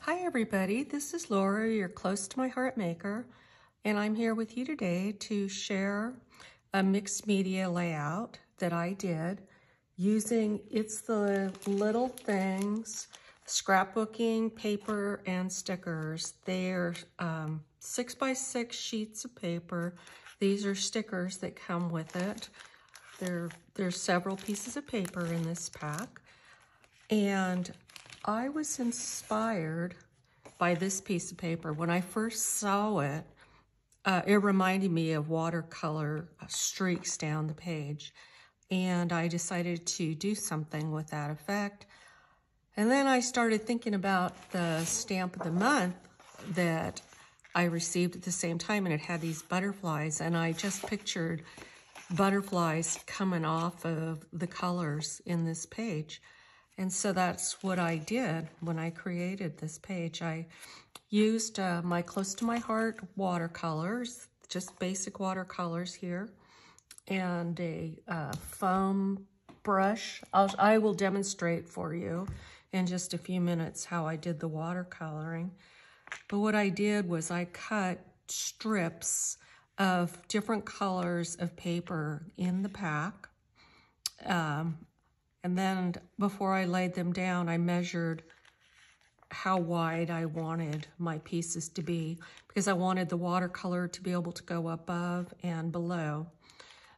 Hi everybody, this is Laura, your close to my heart maker, and I'm here with you today to share a mixed media layout that I did using It's the Little Things scrapbooking paper and stickers. They're 6x6 sheets of paper. These are stickers that come with it. There's several pieces of paper in this pack, and I was inspired by this piece of paper. When I first saw it, it reminded me of watercolor streaks down the page. And I decided to do something with that effect. And then I started thinking about the stamp of the month that I received at the same time, and it had these butterflies. And I just pictured butterflies coming off of the colors in this page. And so that's what I did when I created this page. I used my close to my heart watercolors, just basic watercolors here, and a foam brush. I will demonstrate for you in just a few minutes how I did the watercoloring. But what I did was I cut strips of different colors of paper in the pack. And then before I laid them down, I measured how wide I wanted my pieces to be, because I wanted the watercolor to be able to go above and below.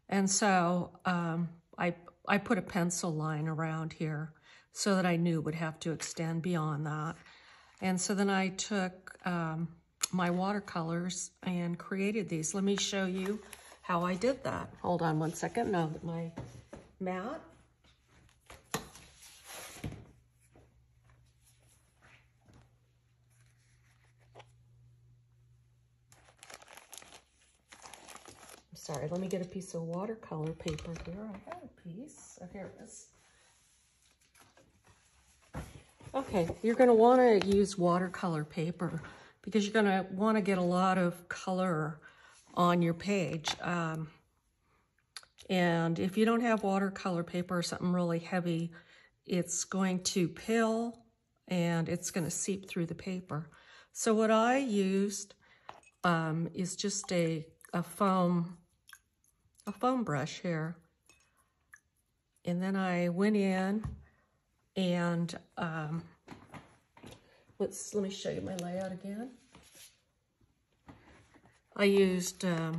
And so I put a pencil line around here so that I knew it would have to extend beyond that. And so then I took my watercolors and created these. Let me show you how I did that. Hold on one second. Now that my mat. Sorry, let me get a piece of watercolor paper here. I have a piece. Oh, here it is. Okay, you're going to want to use watercolor paper because you're going to want to get a lot of color on your page. And if you don't have watercolor paper or something really heavy, it's going to pill and it's going to seep through the paper. So what I used is just a foam brush here. And then I went in and let me show you my layout again. I used a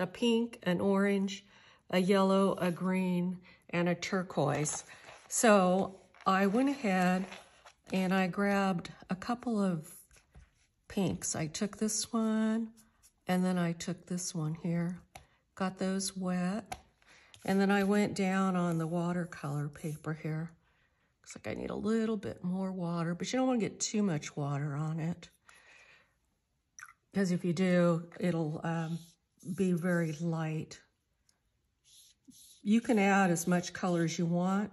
pink, an orange, a yellow, a green, and a turquoise. So I went ahead and I grabbed a couple of pinks. I took this one and then I took this one here. Got those wet, and then I went down on the watercolor paper here. Looks like I need a little bit more water, but you don't want to get too much water on it, because if you do, it'll be very light. You can add as much color as you want,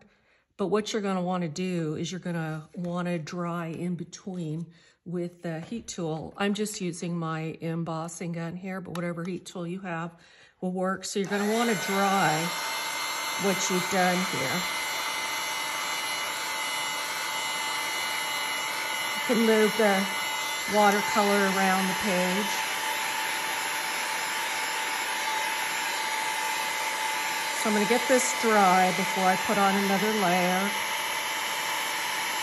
but what you're going to want to do is you're going to want to dry in between with the heat tool. I'm just using my embossing gun here, but whatever heat tool you have will work. So you're going to want to dry what you've done here. You can move the watercolor around the page. So I'm going to get this dry before I put on another layer.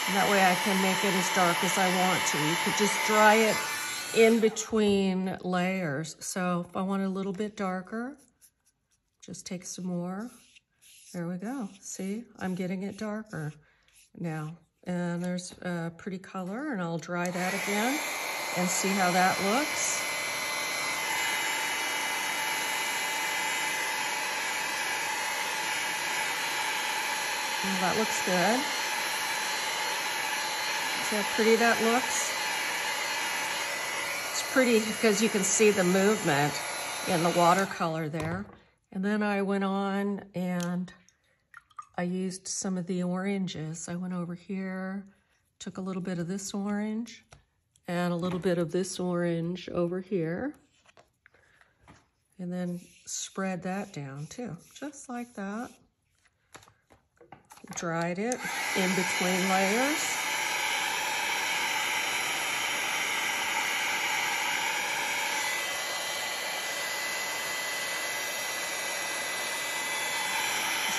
And that way I can make it as dark as I want to. You could just dry it in between layers. So if I want it a little bit darker, just take some more. There we go. See, I'm getting it darker now. And there's a pretty color, and I'll dry that again and see how that looks. And that looks good. See how pretty that looks? It's pretty because you can see the movement in the watercolor there. And then I went on and I used some of the oranges. I went over here, took a little bit of this orange and a little bit of this orange over here. And then spread that down too, just like that. Dried it in between layers.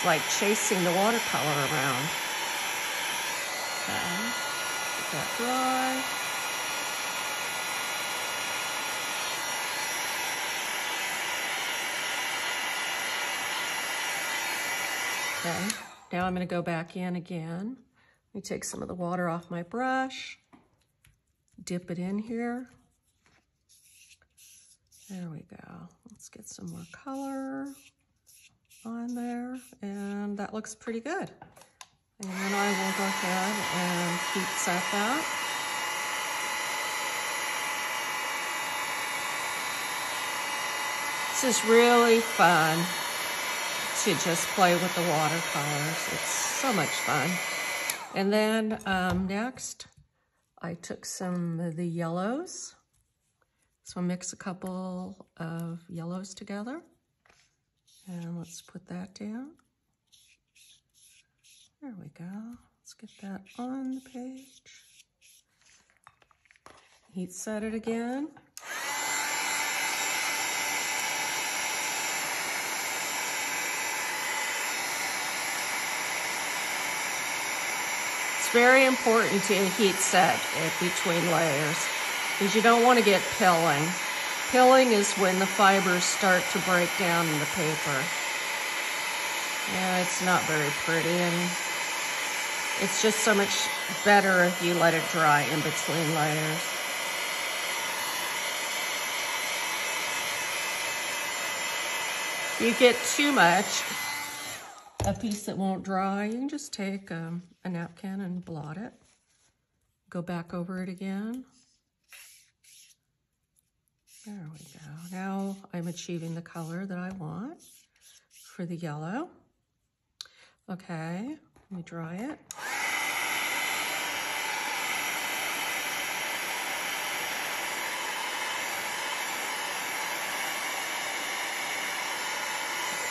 like chasing the watercolor around. Okay, let that dry. Okay, now I'm going to go back in again. Let me take some of the water off my brush, dip it in here. There we go. Let's get some more color on there, and that looks pretty good. And then I will go ahead and heat set that. This is really fun to just play with the watercolors. It's so much fun. And then next, I took some of the yellows. So I'll mix a couple of yellows together. And let's put that down. There we go. Let's get that on the page. Heat set it again. It's very important to heat set it between layers because you don't want to get pilling. Pilling is when the fibers start to break down in the paper. Yeah, it's not very pretty, and it's just so much better if you let it dry in between layers. If you get too much, a piece that won't dry, you can just take a napkin and blot it. Go back over it again. There we go. Now I'm achieving the color that I want for the yellow. Okay, let me dry it.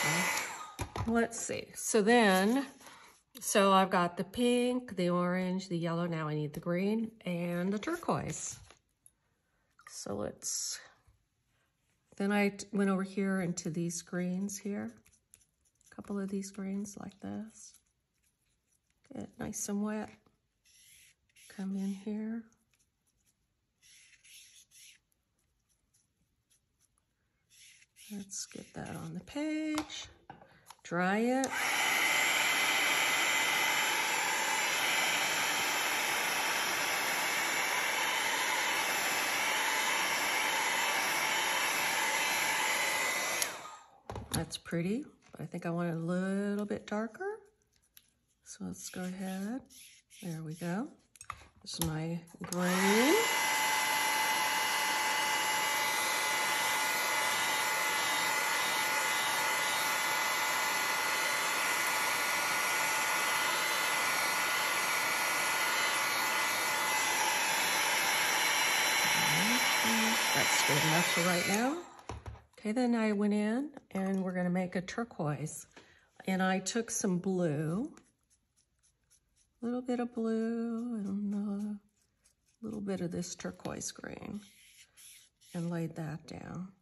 Okay. Let's see. So I've got the pink, the orange, the yellow. Now I need the green and the turquoise. So then I went over here into these greens here. A couple of these greens like this. Get nice and wet. Come in here. Let's get that on the page. Dry it. That's pretty, but I think I want it a little bit darker. So let's go ahead. There we go. This is my green. That's good enough for right now. Okay, then I went in and we're gonna make a turquoise. And I took some blue, a little bit of blue, and a little bit of this turquoise green, and laid that down.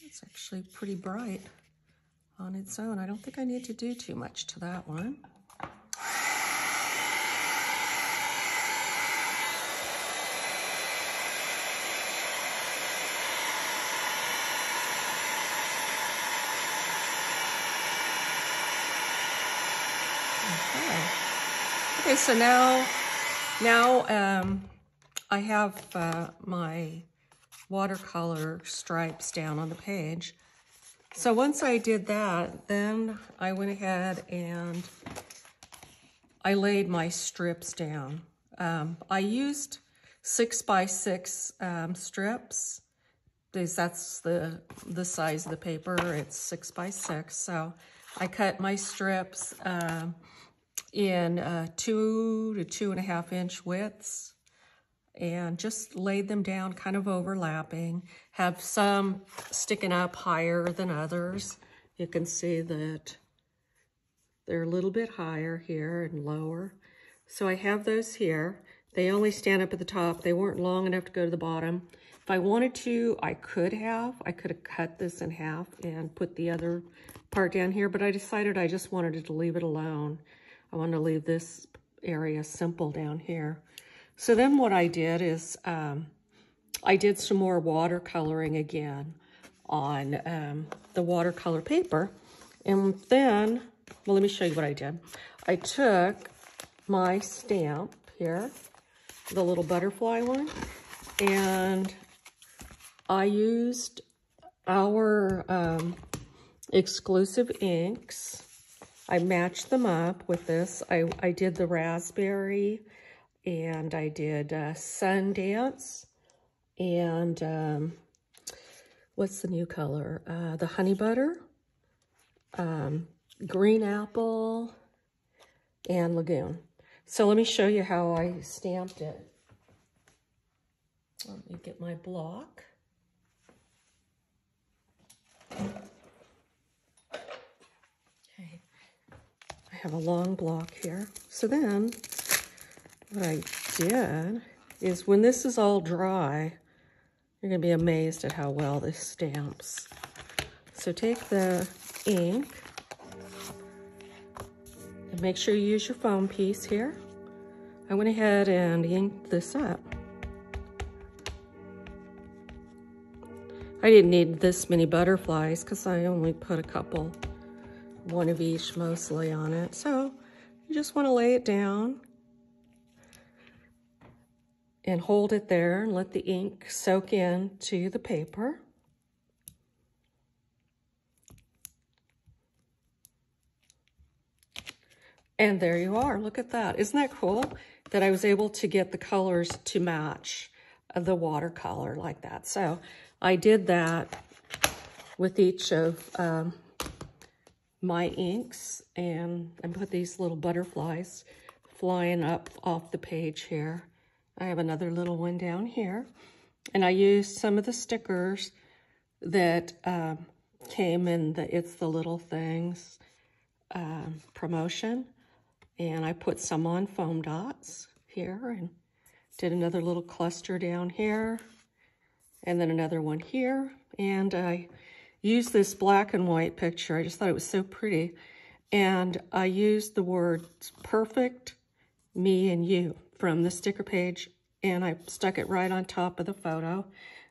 It's actually pretty bright on its own. I don't think I need to do too much to that one. Okay, so now I have my watercolor stripes down on the page. So once I did that, then I went ahead and I laid my strips down. I used 6x6 strips because that's the size of the paper. It's 6x6. So I cut my strips in 2 to 2.5 inch widths and just laid them down kind of overlapping. Have some sticking up higher than others. You can see that they're a little bit higher here and lower. So I have those here. They only stand up at the top. They weren't long enough to go to the bottom, If I wanted to, I could have cut this in half and put the other part down here, but I decided I just wanted to leave it alone. I wanted to leave this area simple down here. So then what I did is I did some more watercoloring again on the watercolor paper. And then, well, let me show you what I did. I took my stamp here, the little butterfly one, and I used our exclusive inks. I matched them up with this. I did the raspberry, and I did Sundance, and what's the new color? The honey butter, green apple, and Lagoon. So let me show you how I stamped it. Let me get my block. Okay, I have a long block here. So then what I did is when this is all dry, you're gonna be amazed at how well this stamps. So take the ink and make sure you use your foam piece here. I went ahead and inked this up. I didn't need this many butterflies because I only put a couple, one of each mostly on it. So you just want to lay it down and hold it there and let the ink soak into the paper. And there you are. Look at that. Isn't that cool that I was able to get the colors to match the watercolor like that? So I did that with each of my inks, and I put these little butterflies flying up off the page here. I have another little one down here, and I used some of the stickers that came in the It's the Little Things promotion, and I put some on foam dots here and did another little cluster down here, and then another one here. And I used this black and white picture. I just thought it was so pretty. And I used the words perfect, me, and you from the sticker page, and I stuck it right on top of the photo.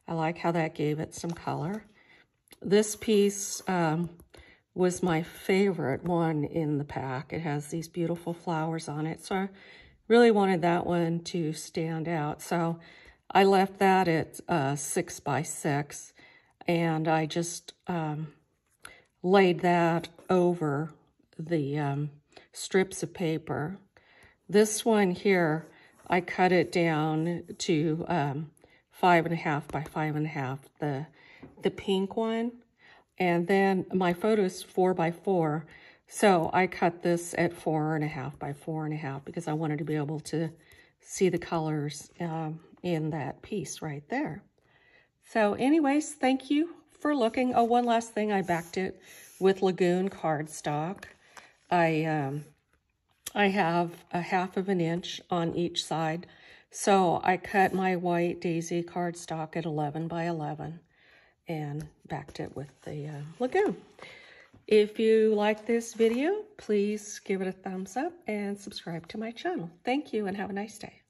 I like how that gave it some color. This piece was my favorite one in the pack. It has these beautiful flowers on it. So I really wanted that one to stand out. So I left that at 6 by 6, and I just laid that over the strips of paper. This one here, I cut it down to 5.5 by 5.5, the pink one. And then my photo is 4 by 4. So I cut this at 4.5 by 4.5 because I wanted to be able to see the colors in that piece right there. So anyways, thank you for looking. Oh, one last thing, I backed it with Lagoon cardstock. I have a 1/2 inch on each side. So I cut my white daisy cardstock at 11 by 11 and backed it with the Lagoon. If you like this video, please give it a thumbs up and subscribe to my channel. Thank you and have a nice day.